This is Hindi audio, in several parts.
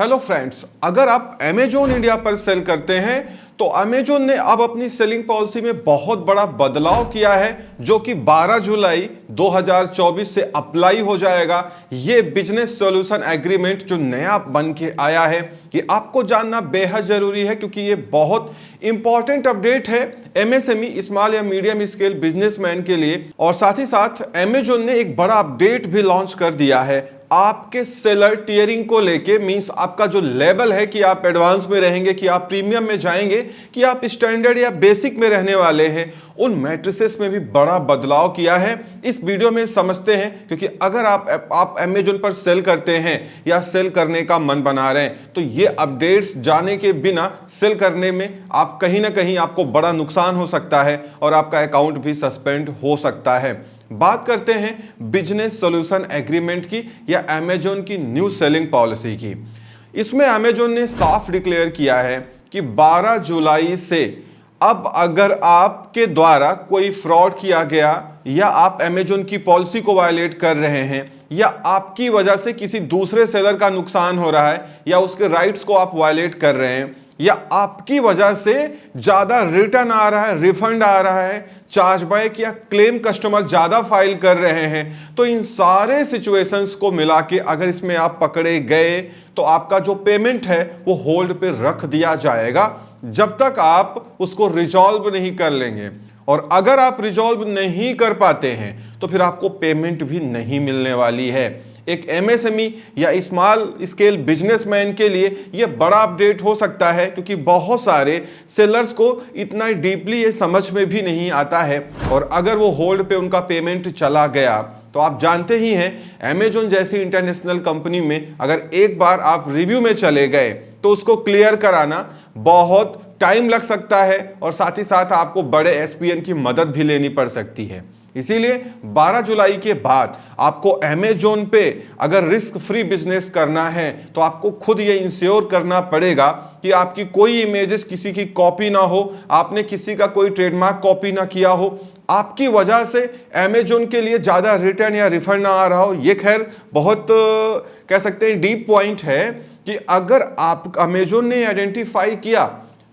हेलो फ्रेंड्स, अगर आप अमेजोन इंडिया पर सेल करते हैं तो अमेजोन ने अब अपनी सेलिंग पॉलिसी में बहुत बड़ा बदलाव किया है, जो कि 12 जुलाई 2024 से अप्लाई हो जाएगा। ये बिजनेस सॉल्यूशन एग्रीमेंट जो नया बन के आया है, ये आपको जानना बेहद जरूरी है क्योंकि ये बहुत इंपॉर्टेंट अपडेट है एमएसएमई, स्मॉल या मीडियम स्केल बिजनेसमैन के लिए। और साथ ही साथ अमेजोन ने एक बड़ा अपडेट भी लॉन्च कर दिया है आपके सेलर टियरिंग को लेके। मींस आपका जो लेवल है कि आप एडवांस में रहेंगे, कि आप प्रीमियम में जाएंगे, कि आप स्टैंडर्ड या बेसिक में रहने वाले हैं, उन मैट्रिसेस में भी बड़ा बदलाव किया है। इस वीडियो में समझते हैं, क्योंकि अगर आप अमेजोन पर सेल करते हैं या सेल करने का मन बना रहे हैं तो ये अपडेट्स जाने के बिना सेल करने में आप कहीं ना कहीं आपको बड़ा नुकसान हो सकता है और आपका अकाउंट भी सस्पेंड हो सकता है। बात करते हैं बिजनेस सॉल्यूशन एग्रीमेंट की या अमेजोन की न्यू सेलिंग पॉलिसी की। इसमें अमेजोन ने साफ डिक्लेयर किया है कि 12 जुलाई से अब अगर आपके द्वारा कोई फ्रॉड किया गया या आप अमेजोन की पॉलिसी को वायलेट कर रहे हैं या आपकी वजह से किसी दूसरे सेलर का नुकसान हो रहा है या उसके राइट्स को आप वायलेट कर रहे हैं या आपकी वजह से ज्यादा रिटर्न आ रहा है, रिफंड आ रहा है, चार्जबैक या क्लेम कस्टमर ज्यादा फाइल कर रहे हैं, तो इन सारे सिचुएशंस को मिला के अगर इसमें आप पकड़े गए तो आपका जो पेमेंट है वो होल्ड पे रख दिया जाएगा जब तक आप उसको रिजॉल्व नहीं कर लेंगे। और अगर आप रिजॉल्व नहीं कर पाते हैं तो फिर आपको पेमेंट भी नहीं मिलने वाली है। एक एमएसएमई या स्मॉल स्केल बिजनेसमैन के लिए यह बड़ा अपडेट हो सकता है, क्योंकि बहुत सारे सेलर्स को इतना डीपली ये समझ में भी नहीं आता है। और अगर वो होल्ड पे उनका पेमेंट चला गया तो आप जानते ही हैं अमेजोन जैसी इंटरनेशनल कंपनी में अगर एक बार आप रिव्यू में चले गए तो उसको क्लियर कराना बहुत टाइम लग सकता है और साथ ही साथ आपको बड़े एसपीएन की मदद भी लेनी पड़ सकती है। इसीलिए 12 जुलाई के बाद आपको अमेजोन पे अगर रिस्क फ्री बिजनेस करना है तो आपको खुद ये इंश्योर करना पड़ेगा कि आपकी कोई इमेजेस किसी की कॉपी ना हो, आपने किसी का कोई ट्रेडमार्क कॉपी ना किया हो, आपकी वजह से अमेजोन के लिए ज्यादा रिटर्न या रिफंड ना आ रहा हो। ये खैर बहुत कह सकते हैं डीप पॉइंट है कि अगर आप अमेजोन ने आइडेंटिफाई किया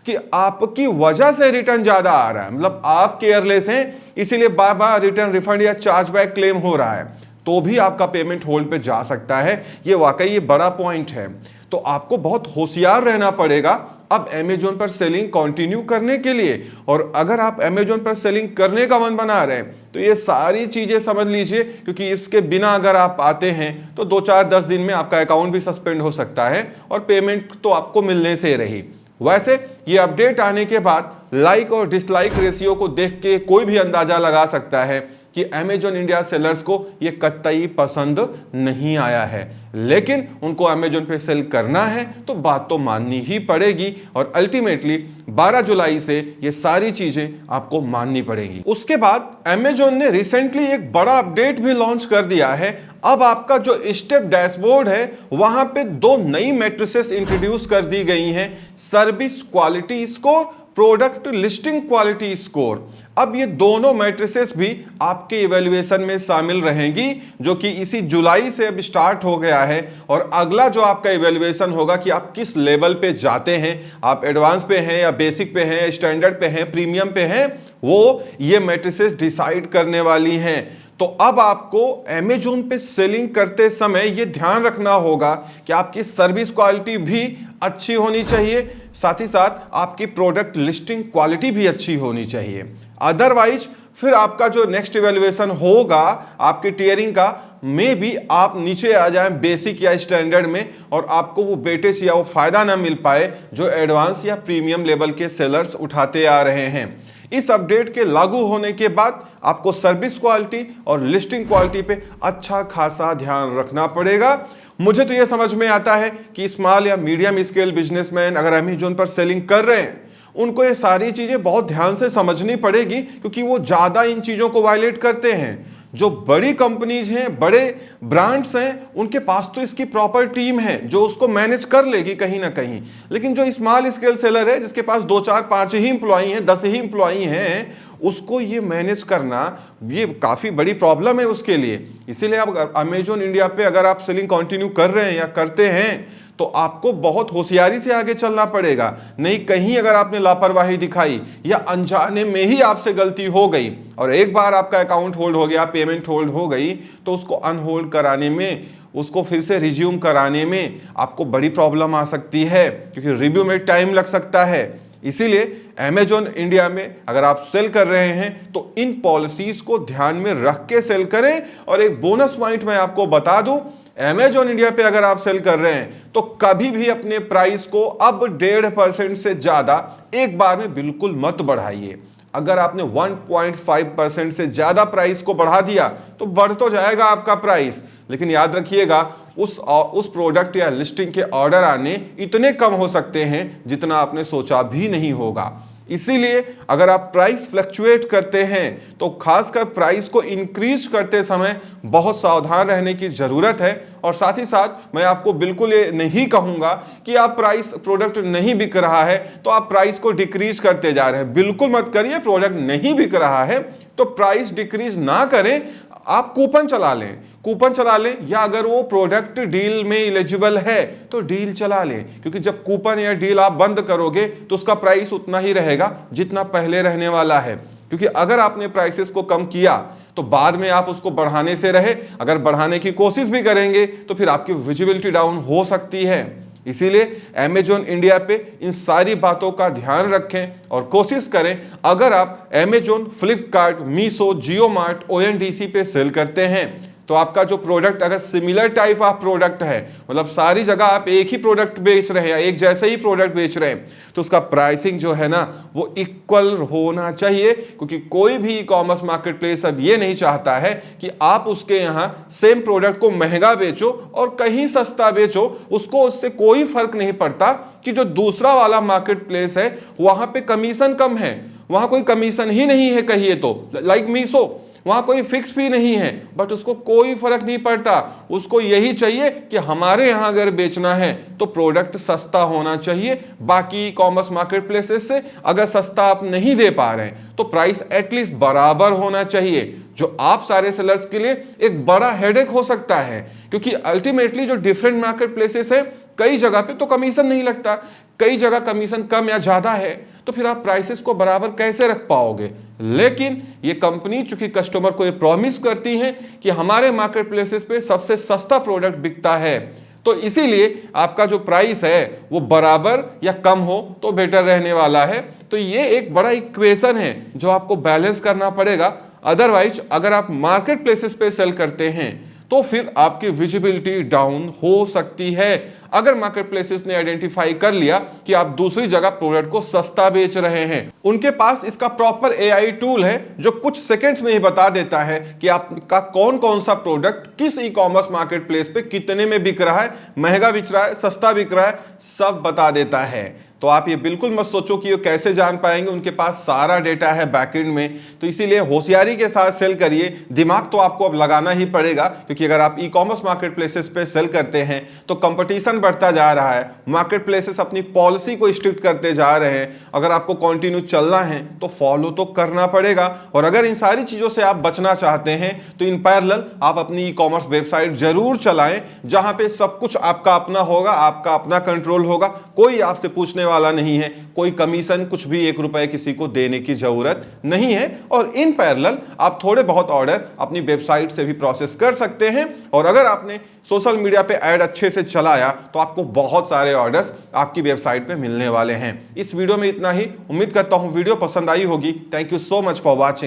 कि आपकी वजह से रिटर्न ज्यादा आ रहा है, मतलब आप केयरलेस हैं इसीलिए बार बार रिटर्न रिफंड या चार्जबैक क्लेम हो रहा है, तो भी आपका पेमेंट होल्ड पे जा सकता है। ये वाकई ये बड़ा पॉइंट है। तो आपको बहुत होशियार रहना पड़ेगा अब अमेजोन पर सेलिंग कंटिन्यू करने के लिए। और अगर आप अमेजोन पर सेलिंग करने का मन बना रहे हैं तो ये सारी चीजें समझ लीजिए, क्योंकि इसके बिना अगर आप आते हैं तो 2-4-10 दिन में आपका अकाउंट भी सस्पेंड हो सकता है और पेमेंट तो आपको मिलने से रही। वैसे ये अपडेट आने के बाद लाइक और डिसलाइक रेशियो को देख के कोई भी अंदाजा लगा सकता है कि अमेजोन इंडिया सेलर्स को ये कतई पसंद नहीं आया है, लेकिन उनको अमेजोन पे सेल करना है तो बात तो माननी ही पड़ेगी और अल्टीमेटली 12 जुलाई से ये सारी चीजें आपको माननी पड़ेगी। उसके बाद अमेजोन ने रिसेंटली एक बड़ा अपडेट भी लॉन्च कर दिया है। अब आपका जो स्टेप डैशबोर्ड है वहां पे 2 नई मैट्रिसेस इंट्रोड्यूस कर दी गई हैं, service quality score, product listing quality score. अब ये दोनों मैट्रिसेस भी आपके इवैल्यूएशन में शामिल रहेंगी, जो कि इसी जुलाई से अब स्टार्ट हो गया है। और अगला जो आपका इवैल्यूएशन होगा कि आप किस लेवल पे जाते हैं, आप एडवांस पे हैं या बेसिक पे हैं, स्टैंडर्ड पे हैं, प्रीमियम पे हैं, वो ये मैट्रिसेस डिसाइड करने वाली हैं। तो अब आपको अमेजोन पे सेलिंग करते समय ये ध्यान रखना होगा कि आपकी सर्विस क्वालिटी भी अच्छी होनी चाहिए, साथ ही साथ आपकी प्रोडक्ट लिस्टिंग क्वालिटी भी अच्छी होनी चाहिए। अदरवाइज फिर आपका जो नेक्स्ट इवैल्यूएशन होगा आपकी टियरिंग का, में भी आप नीचे आ जाएं बेसिक या स्टैंडर्ड में और आपको वो वेटेज या वो फायदा ना मिल पाए जो एडवांस या प्रीमियम लेवल के सेलर्स उठाते आ रहे हैं। इस अपडेट के लागू होने के बाद आपको सर्विस क्वालिटी और लिस्टिंग क्वालिटी पे अच्छा खासा ध्यान रखना पड़ेगा। मुझे तो यह समझ में आता है कि स्मॉल या मीडियम स्केल बिजनेसमैन अगर अमेजोन पर सेलिंग कर रहे हैं उनको ये सारी चीजें बहुत ध्यान से समझनी पड़ेगी, क्योंकि वो ज्यादा इन चीजों को वायलेट करते हैं। जो बड़ी कंपनीज हैं, बड़े ब्रांड्स हैं, उनके पास तो इसकी प्रॉपर टीम है जो उसको मैनेज कर लेगी कहीं ना कहीं। लेकिन जो स्मॉल स्केल सेलर है जिसके पास 2-4-5 ही इंप्लॉई हैं, 10 ही इंप्लॉई हैं, उसको ये मैनेज करना ये काफी बड़ी प्रॉब्लम है उसके लिए। इसीलिए अब अमेजोन इंडिया पे अगर आप सेलिंग कंटिन्यू कर रहे हैं या करते हैं तो आपको बहुत होशियारी से आगे चलना पड़ेगा। नहीं कहीं अगर आपने लापरवाही दिखाई या अनजाने में ही आपसे गलती हो गई और एक बार आपका अकाउंट होल्ड हो गया, पेमेंट होल्ड हो गई, तो उसको अनहोल्ड कराने में, उसको फिर से रिज्यूम कराने में आपको बड़ी प्रॉब्लम आ सकती है, क्योंकि रिव्यू में टाइम लग सकता है। इसीलिए अमेजॉन इंडिया में अगर आप सेल कर रहे हैं तो इन पॉलिसीज को ध्यान में रख के सेल करें। और एक बोनस पॉइंट मैं आपको बता दूं, अमेजॉन इंडिया पे अगर आप सेल कर रहे हैं तो कभी भी अपने प्राइस को अब 1.5% से ज्यादा एक बार में बिल्कुल मत बढ़ाइए। अगर आपने 1.5% से ज्यादा प्राइस को बढ़ा दिया तो बढ़ तो जाएगा आपका प्राइस, लेकिन याद रखिएगा उस प्रोडक्ट या लिस्टिंग के ऑर्डर आने इतने कम हो सकते हैं जितना आपने सोचा भी नहीं होगा। इसीलिए अगर आप प्राइस फ्लक्चुएट करते हैं तो खासकर प्राइस को इंक्रीज करते समय बहुत सावधान रहने की जरूरत है। और साथ ही साथ मैं आपको बिल्कुल ये नहीं कहूंगा कि आप प्रोडक्ट नहीं बिक रहा है तो आप प्राइस को डिक्रीज करते जा रहे हैं, बिल्कुल मत करिए। प्रोडक्ट नहीं बिक रहा है तो प्राइस डिक्रीज ना करें, आप कूपन चला लें, या अगर वो प्रोडक्ट डील में एलिजिबल है तो डील चला लें, क्योंकि जब कूपन या डील आप बंद करोगे तो उसका प्राइस उतना ही रहेगा जितना पहले रहने वाला है। क्योंकि अगर आपने प्राइसेस को कम किया तो बाद में आप उसको बढ़ाने से रहे, अगर बढ़ाने की कोशिश भी करेंगे तो फिर आपकी विजिबिलिटी डाउन हो सकती है। इसीलिए अमेजॉन इंडिया पे इन सारी बातों का ध्यान रखें और कोशिश करें, अगर आप अमेजॉन, फ्लिपकार्ट, मीशो, जियो मार्ट, ओएनडीसी पे सेल करते हैं तो आपका जो प्रोडक्ट अगर सिमिलर टाइप ऑफ प्रोडक्ट है, मतलब सारी जगह आप एक ही प्रोडक्ट बेच रहे हैं या एक जैसे ही प्रोडक्ट बेच रहे हैं, तो उसका प्राइसिंग जो है ना वो इक्वल होना चाहिए। क्योंकि कोई भी ई कॉमर्स मार्केट प्लेस अब ये नहीं चाहता है कि आप उसके यहाँ सेम प्रोडक्ट को महंगा बेचो और कहीं सस्ता बेचो, उसको उससे कोई फर्क नहीं पड़ता कि जो दूसरा वाला मार्केट प्लेस है वहां पे कमीशन कम है, वहां कोई कमीशन ही नहीं है कहिए तो, लाइक मीशो, वहां कोई फिक्स फी नहीं है, बट उसको कोई फर्क नहीं पड़ता। उसको यही चाहिए कि हमारे यहां अगर बेचना है तो प्रोडक्ट सस्ता होना चाहिए। बाकी कॉमर्स मार्केट प्लेसेस से अगर सस्ता आप नहीं दे पा रहे हैं तो प्राइस एटलीस्ट बराबर होना चाहिए, जो आप सारे सेलर्स के लिए एक बड़ा हेडेक हो सकता है। क्योंकि अल्टीमेटली जो डिफरेंट मार्केट प्लेसेस है, कई जगह पे तो कमीशन नहीं लगता, कई जगह कमीशन कम या ज्यादा है, तो फिर आप प्राइसेस को बराबर कैसे रख पाओगे। लेकिन ये कंपनी चूंकि कस्टमर को ये प्रॉमिस करती है कि हमारे मार्केट प्लेसेस पे सबसे सस्ता प्रोडक्ट बिकता है, तो इसीलिए आपका जो प्राइस है वो बराबर या कम हो तो बेटर रहने वाला है। तो ये एक बड़ा इक्वेशन है जो आपको बैलेंस करना पड़ेगा। अदरवाइज अगर आप मार्केट प्लेसेस पे सेल करते हैं तो फिर आपकी विजिबिलिटी डाउन हो सकती है। अगर मार्केट प्लेसेस ने आइडेंटिफाई कर लिया कि आप दूसरी जगह प्रोडक्ट को सस्ता बेच रहे हैं, उनके पास इसका प्रॉपर एआई टूल है जो कुछ सेकंड्स में ही बता देता है कि आपका कौन कौन सा प्रोडक्ट किस ई कॉमर्स मार्केट प्लेस पे कितने में बिक रहा है, महंगा बिक रहा है, सस्ता बिक रहा है, सब बता देता है। तो आप ये बिल्कुल मत सोचो कि ये कैसे जान पाएंगे, उनके पास सारा डेटा है बैकएंड में। तो इसीलिए होशियारी के साथ सेल करिए, दिमाग तो आपको अब लगाना ही पड़ेगा, क्योंकि अगर आप ई कॉमर्स मार्केट प्लेसेस पे सेल करते हैं तो कंपटीशन बढ़ता जा रहा है, मार्केट प्लेसेस अपनी पॉलिसी को स्ट्रिक्ट करते जा रहे हैं। अगर आपको कंटिन्यू चलना है तो फॉलो तो करना पड़ेगा। और अगर इन सारी चीजों से आप बचना चाहते हैं तो इन पैरेलल आप अपनी ई कॉमर्स वेबसाइट जरूर चलाएं, जहां पे सब कुछ आपका अपना होगा, आपका अपना कंट्रोल होगा, कोई आपसे पूछने वाला नहीं है, कोई कमीशन कुछ भी 1 रुपए किसी को देने की जरूरत नहीं है। और इन पैरेलल आप थोड़े बहुत ऑर्डर अपनी वेबसाइट से भी प्रोसेस कर सकते हैं। और अगर आपने सोशल मीडिया पे ऐड अच्छे से चलाया तो आपको बहुत सारे ऑर्डर्स आपकी वेबसाइट पे मिलने वाले हैं। इस वीडियो में इतना ही, उम्मीद करता हूं वीडियो पसंद आई होगी। Thank you so much for watching.